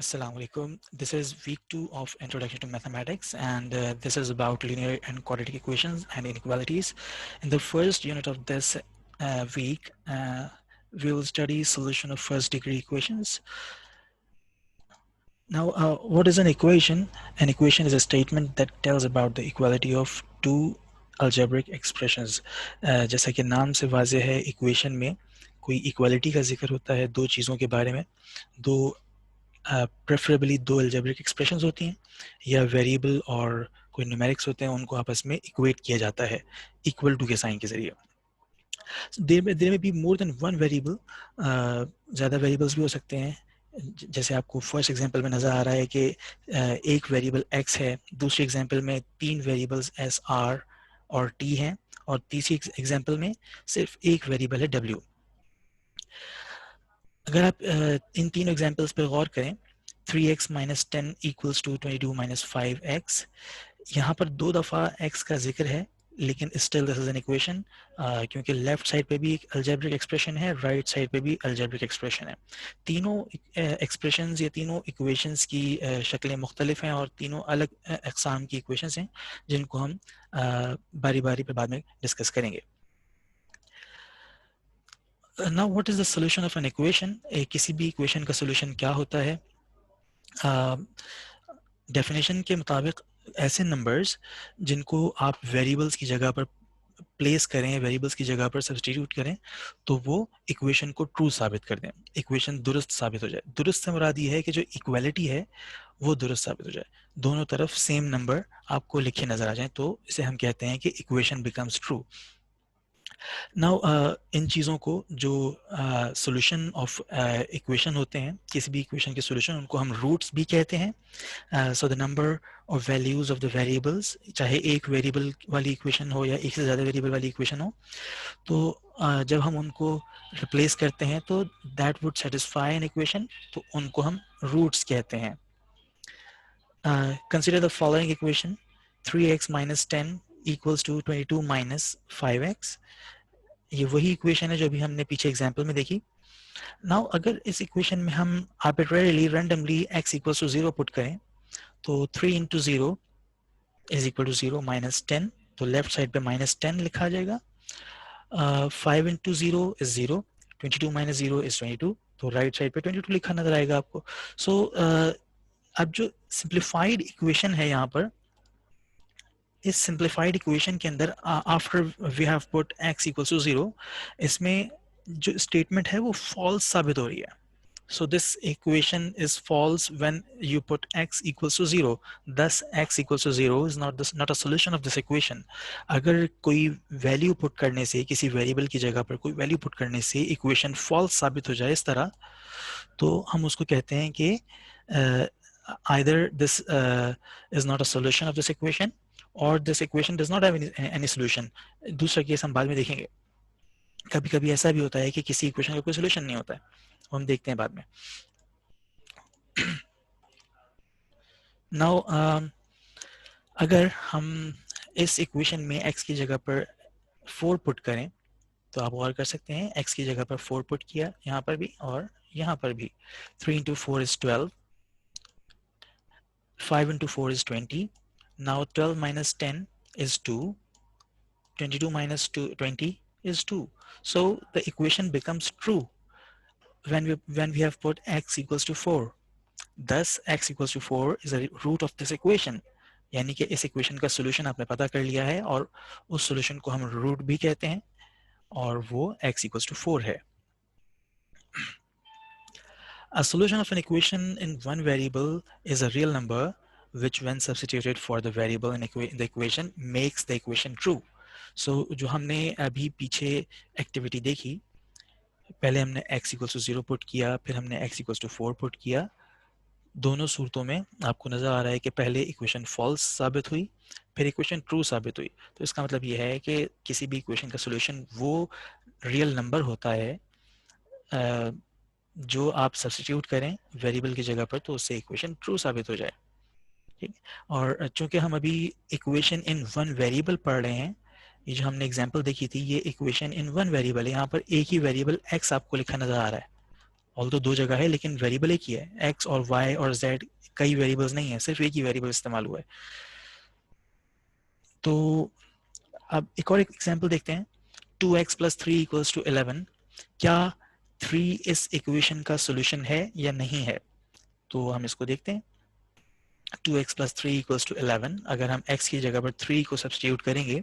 Assalamu alaikum. This is week 2 of Introduction to Mathematics, and this is about linear and quadratic equations and inequalities. In the first unit of this week, we will study solution of first degree equations. Now, what is an equation? An equation is a statement that tells about the equality of two algebraic expressions. जैसा कि नाम से वाज़ेह है, equation में कोई equality का जिक्र होता है दो चीज़ों के बारे में, दो प्रेफरेबली दो अल्जेब्रिक एक्सप्रेशंस होती हैं या वेरिएबल और कोई न्यूमेरिक्स होते हैं, उनको आपस में इक्वेट किया जाता है इक्वल टू के साइन के जरिए. देर में be more than one variable, ज़्यादा वेरिएबल्स भी हो सकते हैं. जैसे आपको फर्स्ट एग्जांपल में नज़र आ रहा है कि एक वेरिएबल x है, दूसरे एग्जांपल में तीन वेरिएबल्स s r और t हैं, और तीसरी एग्जांपल में सिर्फ एक वेरिएबल है w. अगर आप इन तीनों एग्जांपल्स पर गौर करें, 3x minus 10 equals to 22 minus 5x, यहाँ पर दो दफ़ा x का जिक्र है, लेकिन still this is an equation, क्योंकि लेफ्ट साइड पे भी एक अलजेब्रिक एक्सप्रेशन है, राइट साइड पे भी अलजेब्रिक एक्सप्रेशन है. तीनों एक्सप्रेशंस या तीनों इक्वेशंस की शक्लें मुख्तलिफ हैं और तीनों अलग अक़साम की इक्वेशंस हैं, जिनको हम बारी बारी पे बाद में डिस्कस करेंगे. Now what is the solution of an equation? किसी भी इक्वेशन का सोल्यूशन क्या होता है? डेफिनेशन के मुताबिक ऐसे नंबर्स जिनको आप वेरिएबल्स की जगह पर प्लेस करें, वेरिएबल्स की जगह पर सब्स्टिट्यूट करें, तो वो इक्वेशन को ट्रू साबित कर दें, इक्वेशन दुरुस्त साबित हो जाए. दुरुस्त से मुराद ये है कि जो इक्वालिटी है वो दुरुस्त साबित हो जाए, दोनों तरफ सेम नंबर आपको लिखे नजर आ जाए, तो इसे हम कहते हैं कि equation becomes true. Now in चीज़ों को जो सॉल्यूशन ऑफ इक्वेशन होते हैं, किसी भी इक्वेशन के सॉल्यूशन, उनको हम रूट्स भी कहते हैं. So the number of values of the variables, चाहे एक वेरिएबल वाली इक्वेशन हो या एक से ज़्यादा वेरिएबल वाली इक्वेशन हो, तो जब हम उनको रिप्लेस करते हैं तो that would satisfy an equation, तो उनको हम रूट्स कहते हैं. Consider the following equation, 3x minus 10 equals to 22 minus 5x. ये वही इक्वेशन है जो अभी हमने पीछे एग्जांपल में देखी. नाउ अगर इस इक्वेशन में हम arbitrarily randomly x equals to 0 put करें, तो 3 into 0 is equal to 0 minus 10, तो लेफ्ट साइड पे माइनस 10 लिखा जाएगा. 5 इंटू 0 इज 0, 22 माइनस 0 इज 22, तो राइट साइड पे 22 लिखा नजर आएगा आपको. सो अब जो सिंप्लीफाइड इक्वेशन है यहाँ पर, इस सिंप्लीफाइड इक्वेशन के अंदर after we have put x equals to 0, इसमें जो स्टेटमेंट है वो फॉल्स साबित हो रही है. So this equation is false when you put x equals to 0. Thus x equals to 0 is not a solution of this equation. अगर कोई वैल्यू पुट करने से, किसी वेरिएबल की जगह पर कोई वैल्यू पुट करने से इक्वेशन फॉल्स साबित हो जाए इस तरह, तो हम उसको कहते हैं कि either this is not a solution of this equation or this equation does not have any solution. दूसरा केस हम बाद में देखेंगे. कभी कभी ऐसा भी होता है कि किसी इक्वेशन का कोई सोल्यूशन नहीं होता है, हम देखते हैं बाद में. नाउ अगर हम इस इक्वेशन में x की जगह पर 4 पुट करें, तो आप गौर कर सकते हैं x की जगह पर 4 पुट किया यहाँ पर भी और यहाँ पर भी. 3 into 4 is 12, 5 into 4 is 20. Now 12 minus 10 is 2, 22 minus 20 is 2. So the equation becomes true when we have put x equals to 4. Thus x equals to 4 is a root of this equation. यानी कि इस equation का solution आपने पता कर लिया है और उस सोल्यूशन को हम रूट भी कहते हैं और वो x equals to 4 है. A solution of an equation in one variable is a real number which when substituted for the variable in the equation makes the equation true. So जो हमने अभी पीछे एक्टिविटी देखी, पहले हमने x equals to 0 पुट किया, फिर हमने x equals to 4 पुट किया. दोनों सूरतों में आपको नजर आ रहा है कि पहले इक्वेशन फॉल्स साबित हुई, फिर इक्वेशन ट्रू साबित हुई. तो इसका मतलब ये है कि किसी भी इक्वेशन का सॉल्यूशन वो रियल नंबर होता है जो आप सब्स्टिट्यूट करें वेरिएबल की जगह पर, तो उससे इक्वेशन ट्रू साबित हो जाए. ठीक. और चूंकि हम अभी इक्वेशन इन वन वेरिएबल पढ़ रहे हैं, ये जो हमने एग्जांपल देखी थी, ये इक्वेशन इन वन वेरिएबल है. यहाँ पर एक ही वेरिएबल x आपको लिखा नजर आ रहा है ऑल्दो दो जगह है लेकिन वेरिएबल एक ही है, x और y और z कई वेरिएबल्स नहीं है, सिर्फ एक ही वेरिएबल इस्तेमाल हुआ है। तो अब एक और एग्जांपल देखते हैं, 2x + 3 = 11। क्या 3 इस इक्वेशन का सॉल्यूशन है या नहीं है? तो हम इसको देखते हैं। 2x + 3 = 11। अगर हम x की जगह पर 3 को सब्स्टिट्यूट करेंगे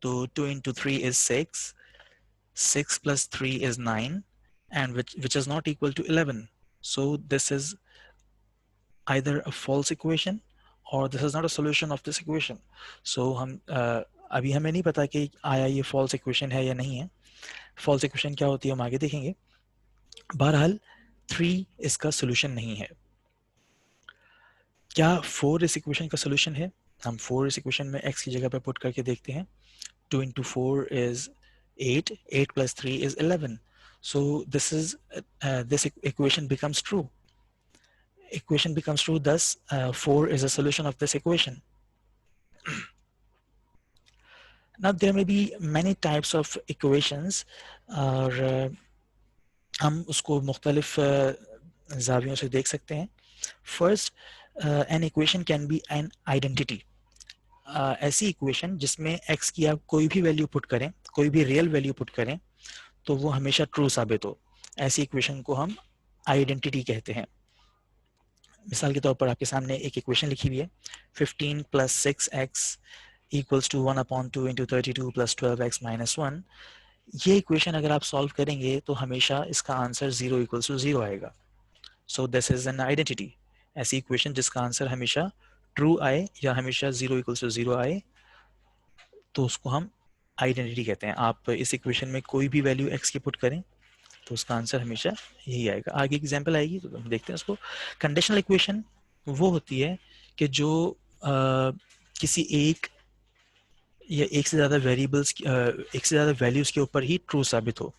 तो 2 × 3 is 6, 6 + 3 is 9, and which is not equal to 11. So this is either a false equation or this is not a solution of this equation. So हम अभी हमें नहीं पता कि आया ये false equation है या नहीं है। false equation क्या होती है हम आगे देखेंगे। बहरहाल 3 इसका solution नहीं है। क्या 4 इस इक्वेशन का सोल्यूशन है? हम 4 इस इक्वेशन में x की जगह पे पुट करके देखते हैं। 2 × 4 is 8, 8 + 3 is 11. So this equation becomes true. Equation becomes true, thus 4 is a solution of this equation. Now there may be many types of equations और हम उसको मुख्तलिफ ज़ावियों से देख सकते हैं। First, an equation can be an identity. ऐसी equation जिसमें x की आप कोई भी वैल्यू पुट करें, कोई भी रियल वैल्यू पुट करें तो वो हमेशा ट्रू साबित हो, ऐसी इक्वेशन को हम आइडेंटिटी कहते हैं। मिसाल के तौर पर आपके सामने एक इक्वेशन लिखी हुई है, 15 + 6x = 1/2 × 32 + 12x - 1। ये इक्वेशन अगर आप सॉल्व करेंगे तो हमेशा इसका आंसर 0 = 0 आएगा। सो दिस इज एन आइडेंटिटी। ऐसी इक्वेशन जिसका आंसर हमेशा ट्रू आए या हमेशा 0 = 0 आए तो उसको हम आइडेंटिटी कहते हैं। आप इस इक्वेशन में कोई भी वैल्यू x की पुट करें तो उसका आंसर हमेशा यही आएगा। आगे एग्जांपल आएगी तो हम देखते हैं उसको। कंडीशनल इक्वेशन वो होती है कि जो किसी एक या एक से ज़्यादा वेरिएबल्स एक से ज़्यादा वैल्यूज़ के ऊपर ही ट्रू साबित हो,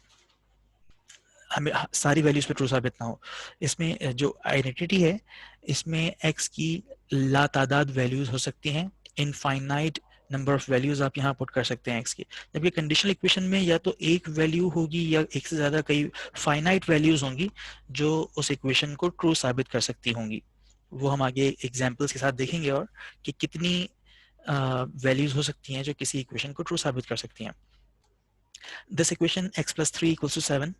हमें सारी वैल्यूज़ पे ट्रू साबित ना हो। इसमें जो आइडेंटिटी है इसमें x की लातादाद वैल्यूज़ हो सकती हैं, इनफाइनाइट नंबर ऑफ वैल्यूज़ आप यहाँ पुट कर सकते हैं x की। जबकि कंडीशनल इक्वेशन में या तो एक वैल्यू होगी या एक से ज़्यादा कई फाइनाइट वैल्यूज़ होंगी जो उस इक्वेशन को ट्रू साबित कर सकती होंगी। वो हम आगे एग्जाम्पल्स के साथ देखेंगे और कि कितनी वैल्यूज़ हो सकती हैं जो किसी इक्वेशन को ट्रू साबित कर सकती हैं। This equation x + 3 = 7.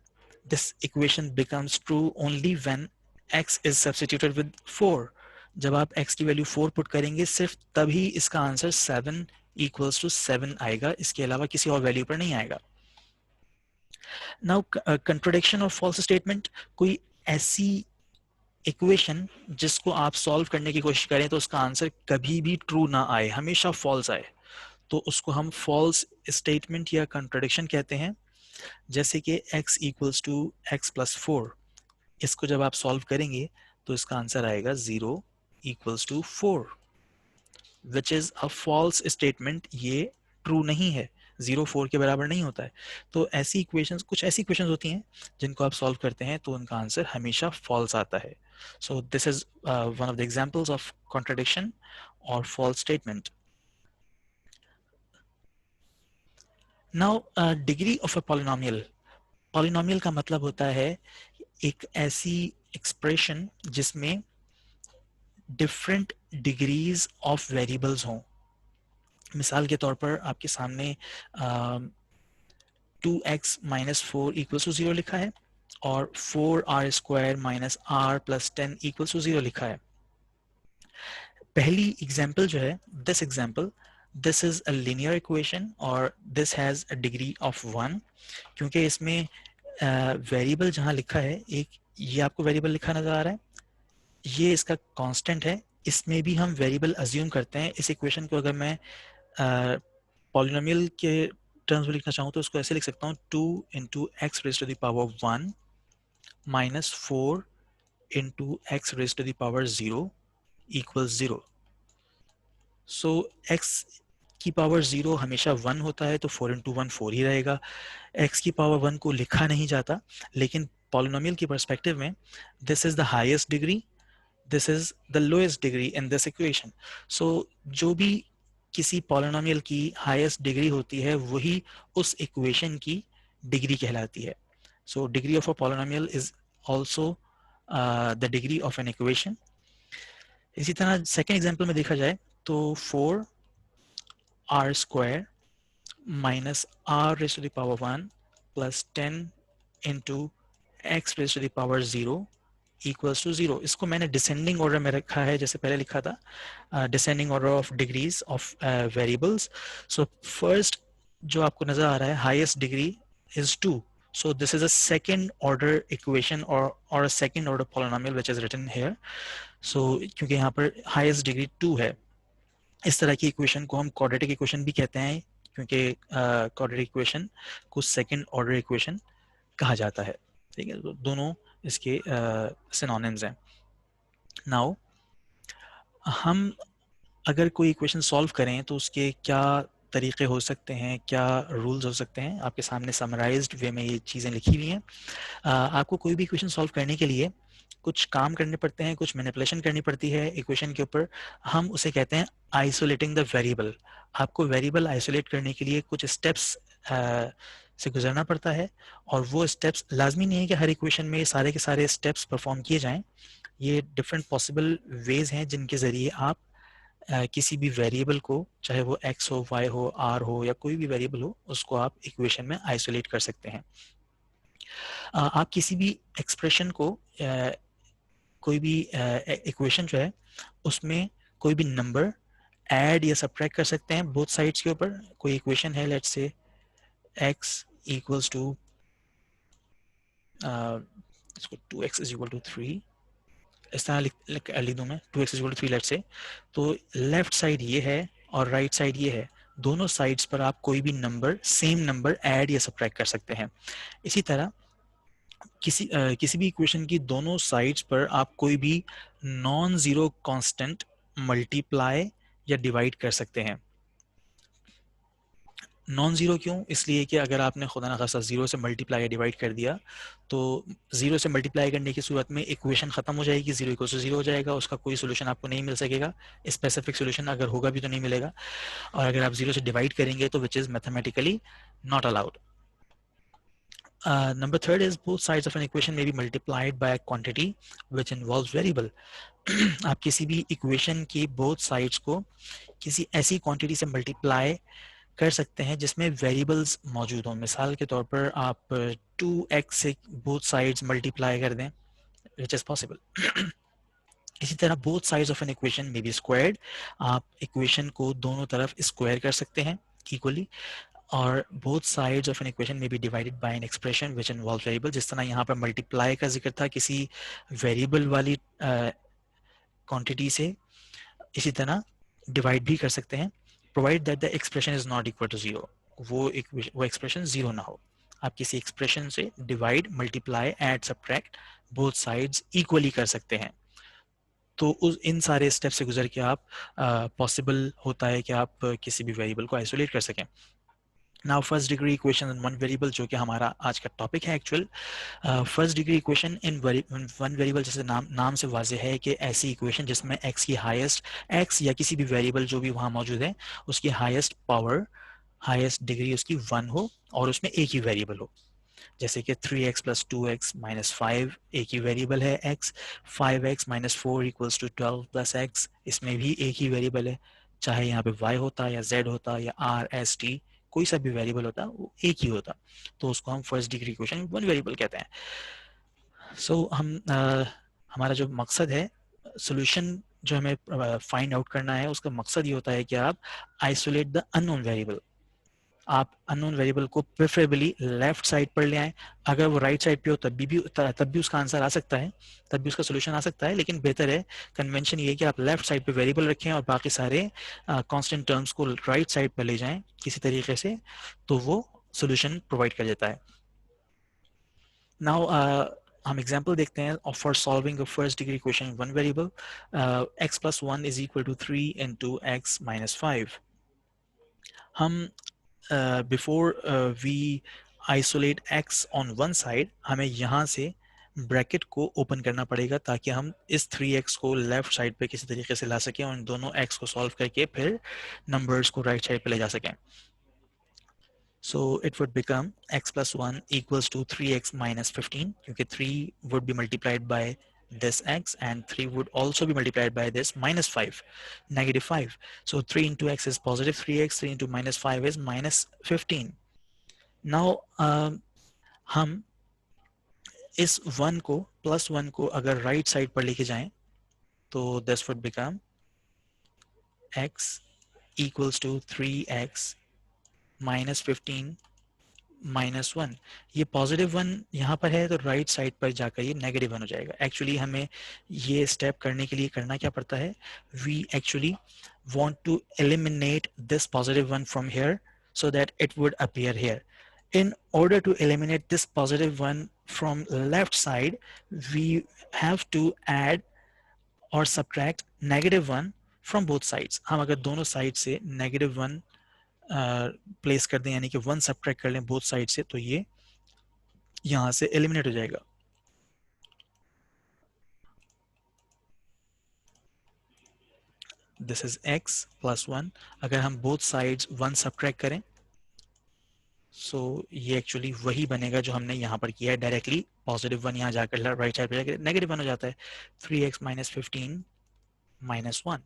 This equation becomes true only when x is substituted with 4. जब आप x की वैल्यू 4 पुट करेंगे सिर्फ तभी इसका आंसर 7 = 7 आएगा, इसके अलावा किसी और वैल्यू पर नहीं आएगा। नाउ कंट्रोडिक्शन और फॉल्स स्टेटमेंट, कोई ऐसी इक्वेशन जिसको आप सॉल्व करने की कोशिश करें तो उसका आंसर कभी भी ट्रू ना आए, हमेशा फॉल्स आए, तो उसको हम फॉल्स स्टेटमेंट या कंट्रोडिक्शन कहते हैं। जैसे कि x = x + 4, इसको जब आप सॉल्व करेंगे तो इसका आंसर आएगा 0 = 4, which is a false statement. ये ट्रू नहीं है, 0 4 के बराबर नहीं होता है। तो ऐसी इक्वेशंस, कुछ ऐसी इक्वेशंस होती हैं जिनको आप सॉल्व करते हैं तो उनका आंसर हमेशा फॉल्स आता है। So this is one of the examples of contradiction और false statement. Now degree of a polynomial. Polynomial का मतलब होता है एक ऐसी एक्सप्रेशन जिसमें डिफरेंट डिग्रीज ऑफ वेरिएबल्स हों। मिसाल के तौर पर आपके सामने 2x - 4 = 0 लिखा है और 4r² - r + 10 = 0 लिखा है। पहली एग्जांपल जो है, this example, this is a linear equation और this has a degree of 1, क्योंकि इसमें वेरिएबल जहां लिखा है, एक ये आपको वेरिएबल लिखा नजर आ रहा है, ये इसका कांस्टेंट है, इसमें भी हम वेरिएबल अज्यूम करते हैं। इस इक्वेशन को अगर मैं पॉलिनोमियल के टर्म्स में लिखना चाहूँ तो उसको ऐसे लिख सकता हूँ, 2 × x⁻1 - 4 × x⁻0 = 0। सो x की पावर 0 हमेशा 1 होता है तो 4 × 1 4 ही रहेगा। x की पावर 1 को लिखा नहीं जाता, लेकिन पॉलिनोमियल की पर्सपेक्टिव में this is the highest degree, this is the lowest degree in this equation. So जो भी किसी पॉलिनोमियल की हाईएस्ट डिग्री होती है वही उस इक्वेशन की डिग्री कहलाती है। So degree of a polynomial is also the degree of an equation. इसी तरह सेकेंड एग्जाम्पल में देखा जाए तो 4r square minus r raised to the power 1 plus 10 into x raised to the power 0 equals to 0. इसको मैंने descending order में रखा है, जैसे पहले लिखा था, descending order of degrees of variables. So first जो आपको नजर आ रहा है, highest degree is 2. So this is a second order equation or a second order polynomial which is written here. So क्योंकि यहाँ पर highest degree 2 है, इस तरह की इक्वेशन को हम क्वाड्रेटिक इक्वेशन भी कहते हैं, क्योंकि क्वाड्रेटिक इक्वेशन को सेकंड ऑर्डर इक्वेशन कहा जाता है. ठीक है, तो दोनों इसके सिनोनिम्स हैं. नाउ हम अगर कोई इक्वेशन सॉल्व करें तो उसके क्या तरीके हो सकते हैं, क्या रूल्स हो सकते हैं, आपके सामने समराइज्ड वे में ये चीज़ें लिखी हुई हैं. आपको कोई भी इक्वेशन सॉल्व करने के लिए कुछ काम करने पड़ते हैं, कुछ मैनिपुलेशन करनी पड़ती है इक्वेशन के ऊपर. हम उसे कहते हैं आइसोलेटिंग द वेरिएबल. आपको वेरिएबल आइसोलेट करने के लिए कुछ स्टेप्स से गुजरना पड़ता है, और वो स्टेप्स लाजमी नहीं है कि हर इक्वेशन में सारे के सारे स्टेप्स परफॉर्म किए जाएं. ये डिफरेंट पॉसिबल वेज हैं जिनके ज़रिए आप किसी भी वेरिएबल को, चाहे वो x हो, y हो, r हो या कोई भी वेरिएबल हो, उसको आप इक्वेशन में आइसोलेट कर सकते हैं. आप किसी भी एक्सप्रेशन को, कोई भी इक्वेशन जो है उसमें कोई भी नंबर ऐड या सब्ट्रैक्ट कर सकते हैं बोथ साइड्स के ऊपर. कोई इक्वेशन है, let's say x equals to, इसको 2x इज इक्वल टू 3, इस तरह लिख दूं मैं, 2x is equal to 3 let's say. तो लेफ्ट साइड ये है और राइट साइड ये है, दोनों साइड्स पर आप कोई भी नंबर, सेम नंबर ऐड या सब्ट्रैक्ट कर सकते हैं. इसी तरह किसी भी इक्वेशन की दोनों साइड्स पर आप कोई भी नॉन जीरो कांस्टेंट मल्टीप्लाई या डिवाइड कर सकते हैं. नॉन जीरो क्यों? इसलिए कि अगर आपने खुदा ना खासा जीरो से मल्टीप्लाई या डिवाइड कर दिया तो जीरो से मल्टीप्लाई करने की सूरत में इक्वेशन खत्म हो जाएगी, जीरो इक्वल टू जीरो हो जाएगा, उसका कोई सोल्यूशन आपको नहीं मिल सकेगा. स्पेसिफिक सोल्यूशन अगर होगा भी तो नहीं मिलेगा. और अगर आप जीरो से डिवाइड करेंगे तो which is mathematically not allowed. Number third is both sides of an equation may be multiplied by a quantity which involves variable. आप किसी भी इक्वेशन की both sides को किसी ऐसी क्वांटिटी से मल्टीप्लाई कर सकते हैं जिसमें वेरिएबल्स मौजूद हों. मिसाल के तौर पर आप 2x से both sides मल्टीप्लाई कर दें, which is possible. इसी तरह both sides of an equation may be squared. आप इक्वेशन को दोनों तरफ स्क्वायर कर सकते हैं इक्वली. और both sides of an equation may be divided by an expression which involves variable. जिस तरह यहाँ पर multiply का जिक्र था किसी variable वाली quantity से, इसी तरह divide भी कर सकते हैं, provided that the expression is not equal to zero. वो expression zero ना हो. आप किसी expression से divide, multiply, add, subtract both sides equally कर सकते हैं. तो उस इन सारे स्टेप से गुजर के आप पॉसिबल होता है कि आप किसी भी वेरिएबल को आइसोलेट कर सकें. Now first degree equation in one variable, जो कि हमारा आज का टॉपिक है actual. First degree equation in one variable, जैसे नाम से वाज़ेह है कि ऐसी इक्वेशन जिसमें x की हाईएस्ट, x या किसी भी वेरिएबल जो भी वहाँ मौजूद है उसकी हाईएस्ट पावर, हाईएस्ट डिग्री उसकी 1 हो और उसमें एक ही वेरिएबल हो. जैसे कि 3x प्लस 2x माइनस 5 एक ही वेरिएबल है x, 5x minus 4 equals to 12 plus x, इसमें भी एक ही वेरिएबल है. चाहे यहाँ पे y होता या z होता या r s t, कोई सा भी वेरिएबल होता वो एक ही होता, तो उसको हम first degree equation one variable कहते हैं. सो हमारा जो मकसद है, सोल्यूशन जो हमें फाइंड आउट करना है, उसका मकसद ये होता है कि आप आइसोलेट द अननोन वेरिएबल. आप अननोन वेरिएबल को प्रेफरेबली लेफ्ट साइड पर ले आएं. अगर वो राइट साइड पे हो तब भी उसका आंसर आ सकता है, तब भी उसका सोल्यूशन आ सकता है, लेकिन बेहतर है, कन्वेंशन ये है कि आप लेफ्ट साइड पे वेरिएबल रखें और बाकी सारे कांस्टेंट टर्म्स को राइट साइड पर ले जाएं किसी तरीके से, तो वो सोल्यूशन प्रोवाइड कर देता है. नाउ हम एग्जाम्पल देखते हैं for solving a first degree equation one variable. x plus 1 is equal to 3 into x minus 5. हम before we isolate x on one side, हमें यहाँ से ब्रैकेट को ओपन करना पड़ेगा ताकि हम इस 3x को लेफ्ट साइड पे किसी तरीके से ला सकें और इन दोनों x को सॉल्व करके फिर नंबर्स को राइट साइड पे ले जा सकें. So it would become x plus 1 equals to 3x minus 15, क्योंकि 3 would be multiplied by this x and 3 would also be multiplied by this minus 5, negative 5. So 3 into x is positive 3x, 3 into minus 5 is minus 15. Now हम इस 1 को plus 1 को अगर right side पर लेके जाएं तो this would become x equals to 3x minus 15 minus 1. ये पॉजिटिव 1 यहाँ पर है तो राइट साइड पर जाकर ये नेगेटिव 1 हो जाएगा. एक्चुअली हमें ये स्टेप करने के लिए करना क्या पड़ता है, we actually want to eliminate this positive 1 from here so that it would appear here. In order to eliminate this positive 1 from left side, we have to add or subtract negative 1 from both sides. हम अगर दोनों side से negative 1 place कर दें, यानी कि 1 subtract कर लें बोथ साइड से, तो ये यहां से एलिमिनेट हो जाएगा. This is x plus 1. अगर हम बोथ साइड्स 1 सब्ट्रैक्ट करें सो ये एक्चुअली वही बनेगा जो हमने यहाँ पर किया है. डायरेक्टली पॉजिटिव 1 यहाँ जाकर राइट साइड पे जाकर नेगेटिव 1 हो जाता है. 3x minus 15 minus 1.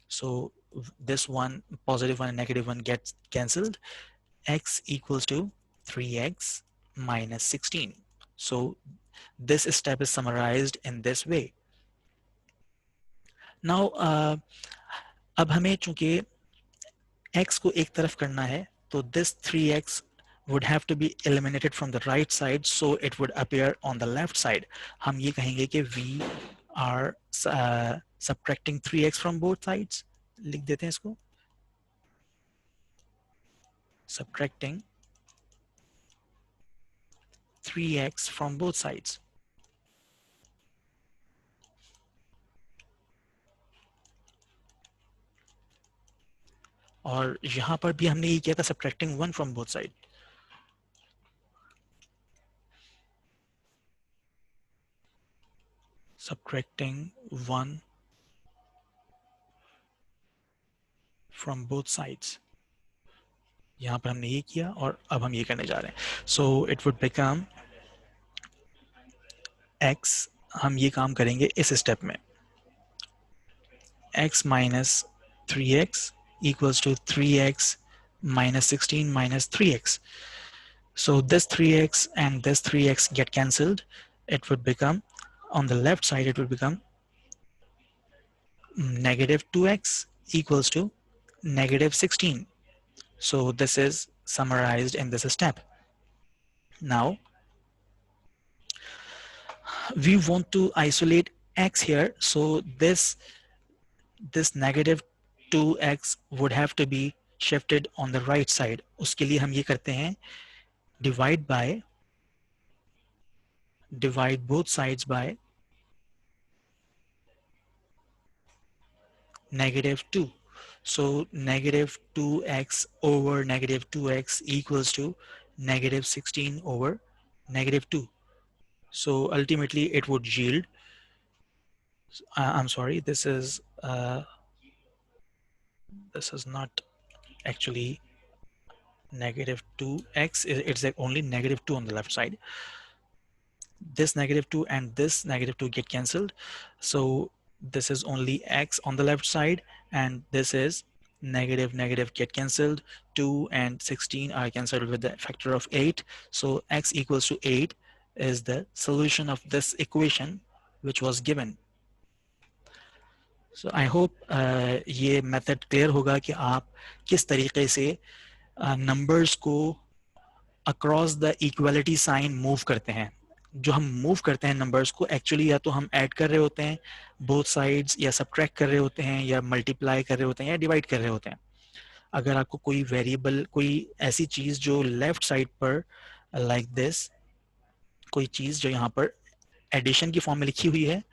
So this one, positive 1 and negative 1 gets cancelled. X equals to 3x minus 16. So this step is summarized in this way. Now अब हमें चूंकि x को एक तरफ करना है तो this 3x would have to be eliminated from the right side, so it would appear on the left side. हम ये कहेंगे कि we are subtracting 3x from both sides. लिख देते हैं इसको, subtracting 3x from both sides. और यहां पर भी हमने ये किया था subtracting 1 from both sides. Subtracting 1 from both sides. यहाँ पर हमने ये किया और अब हम ये करने जा रहे हैं. So it would become x, हम ये काम करेंगे इस स्टेप में, x minus 3x equals to 3x minus 16 minus 3x. So this 3x and this 3x get cancelled. It would become, on the left side it would become negative 2x equals to negative 16. So this is summarized in this step. Now we want to isolate x here, so this negative 2x would have to be shifted on the right side. उसके लिए हम ये करते हैं, divide both sides by negative 2. So negative 2x over negative 2x equals to negative 16 over negative 2. So ultimately it would yield, I'm sorry, this is not actually negative 2x, it's like only negative 2 on the left side. This negative 2 and this negative 2 get cancelled. So this is only x on the left side, and this is negative get cancelled. 2 and 16 are cancelled with the factor of 8. So x equals to 8 is the solution of this equation which was given. So I hope ये method clear होगा कि आप किस तरीके से numbers को across the equality sign move करते हैं. जो हम मूव करते हैं नंबर्स को, एक्चुअली या तो हम ऐड कर रहे होते हैं बोथ साइड्स, या सब्ट्रैक्ट कर रहे होते हैं, या मल्टीप्लाई कर रहे होते हैं, या डिवाइड कर रहे होते हैं. अगर आपको कोई वेरिएबल, कोई ऐसी चीज जो लेफ्ट साइड पर लाइक दिस, कोई चीज जो यहाँ पर एडिशन की फॉर्म में लिखी हुई है,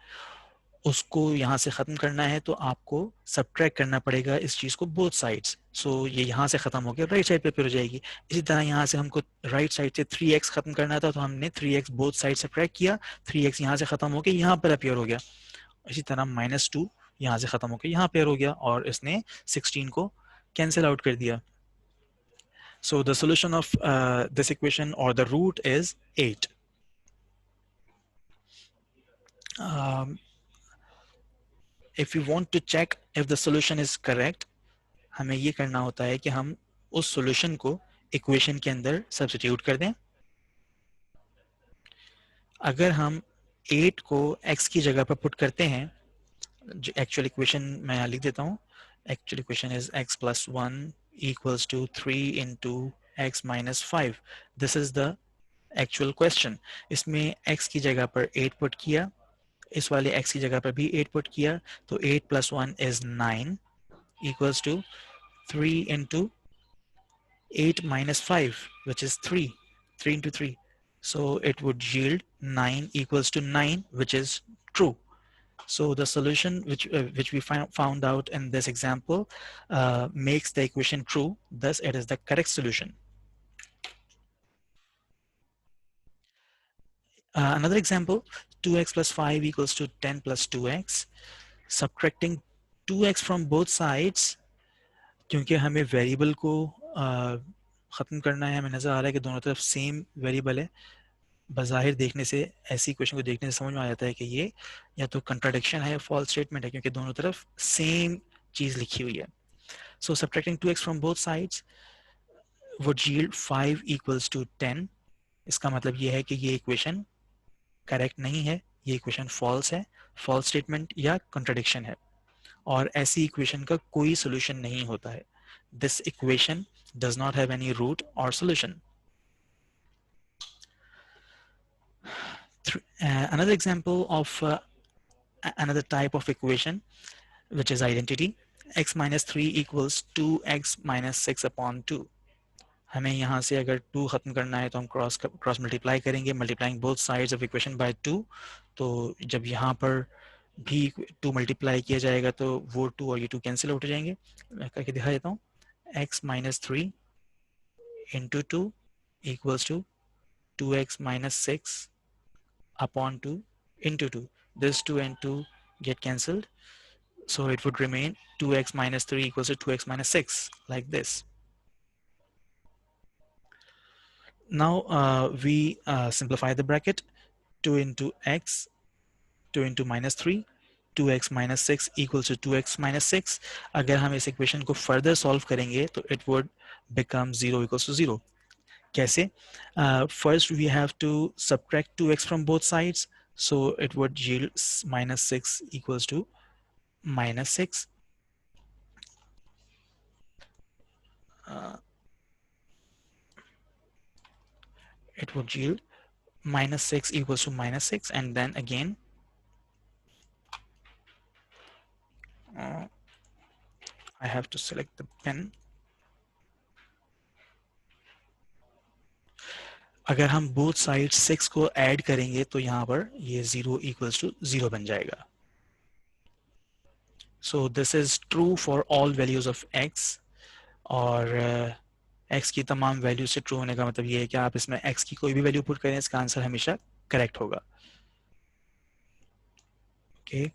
उसको यहाँ से ख़त्म करना है तो आपको सब्ट्रैक्ट करना पड़ेगा इस चीज़ को बोथ साइड्स. सो ये यहाँ से ख़त्म हो गया, राइट साइड पे फिर हो जाएगी. इसी तरह यहाँ से हमको राइट साइड से 3x ख़त्म करना था तो हमने 3x बोथ साइड सब्ट्रैक्ट किया, 3x यहाँ से ख़त्म होकर यहाँ पर अपीयर हो गया. इसी तरह -2 यहाँ से ख़त्म होकर यहाँ पर हो गया और इसने 16 को कैंसिल आउट कर दिया. So the solution of this equation, or the root, is 8. If we want to check if the solution is correct, हमें ये करना होता है कि हम उस solution को equation के अंदर substitute कर दें. अगर हम 8 को x की जगह पर put करते हैं, जो actual equation मैं यहाँ लिख देता हूँ. Actual equation is x plus 1 equals to 3 into x minus 5. This is the actual question. इसमें x की जगह पर 8 put किया, इस वाले x की जगह पर भी 8 put किया, तो 8 plus 1 is 9 equals to 3 into 8 minus 5, which is 3. 3 into 3. So it would yield 9 equals to 9, which is true. So the solution which we found out in this example makes the equation true. Thus, it is the correct solution. Another example, 2x plus 5 equals to 10 plus 2x. Subtracting 2x from both sides, क्योंकि हमें variable को ख़त्म करना है, हमें नज़र आ रहा है कि दोनों तरफ सेम वेरिएबल है. बज़ाहिर देखने से, ऐसी इक्वेशन को देखने से समझ में आ जाता है कि ये या तो कंट्राडिक्शन है या फॉल्स स्टेटमेंट है, क्योंकि दोनों तरफ सेम चीज़ लिखी हुई है. So subtracting 2x from both sides would yield 5 equals to 10. इसका मतलब ये है कि ये इक्वेशन करेक्ट नहीं है, ये इक्वेशन फॉल्स है, फॉल्स स्टेटमेंट या कंट्राडिक्शन है, और ऐसी इक्वेशन का कोई सोल्यूशन नहीं होता है. This equation does not have any root और solution. Another example of another type of equation, which is identity. X minus 3 equals 2x minus 6 upon 2. हमें यहाँ से अगर 2 खत्म करना है तो हम क्रॉस मल्टीप्लाई करेंगे, multiplying both sides of equation by 2. तो जब यहाँ पर भी 2 मल्टीप्लाई किया जाएगा तो वो 2 और ये 2 कैंसिल आउट हो जाएंगे. मैं करके दिखा देता हूँ. x minus 3 into 2 equals to 2x minus 6 upon 2 into 2. This 2 and 2 get cancelled. So it would remain 2x minus 3 equals to 2x minus 6, like this. Now we simplify the bracket. 2 into x, 2 into minus 3, 2x minus 6 equals to 2x minus 6. अगर हम इस equation को further solve करेंगे तो it would become 0 equals to 0. कैसे? First we have to subtract 2x from both sides, so it would yield minus 6 equals to minus 6. It would yield minus 6 equals to minus 6, and then again I have to select the pen. अगर हम both sides 6 को add करेंगे तो यहाँ पर ये 0 equals to 0 बन जाएगा. So this is true for all values of x, और x की तमाम वैल्यू से ट्रू होने का मतलब ये है कि आप इसमें x की कोई भी वैल्यू पुट करें, इसका आंसर हमेशा करेक्ट होगा. Okay.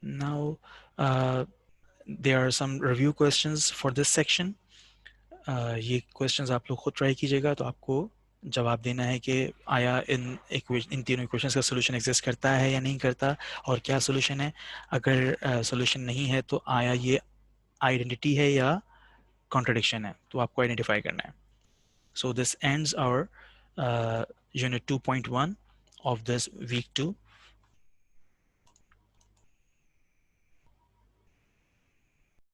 Now there are some review questions for this section. ये questions आप लोग खुद ट्राई कीजिएगा तो आपको जवाब देना है कि आया इन तीनों इक्वेशंस का सोल्यूशन एग्जिस्ट करता है या नहीं करता, और क्या सोल्यूशन है. अगर सोल्यूशन नहीं है तो आया ये आइडेंटिटी है या कॉन्ट्रडिक्शन है, तो आपको आइडेंटिफाई करना है. So this ends our unit 2.1 of this week 2.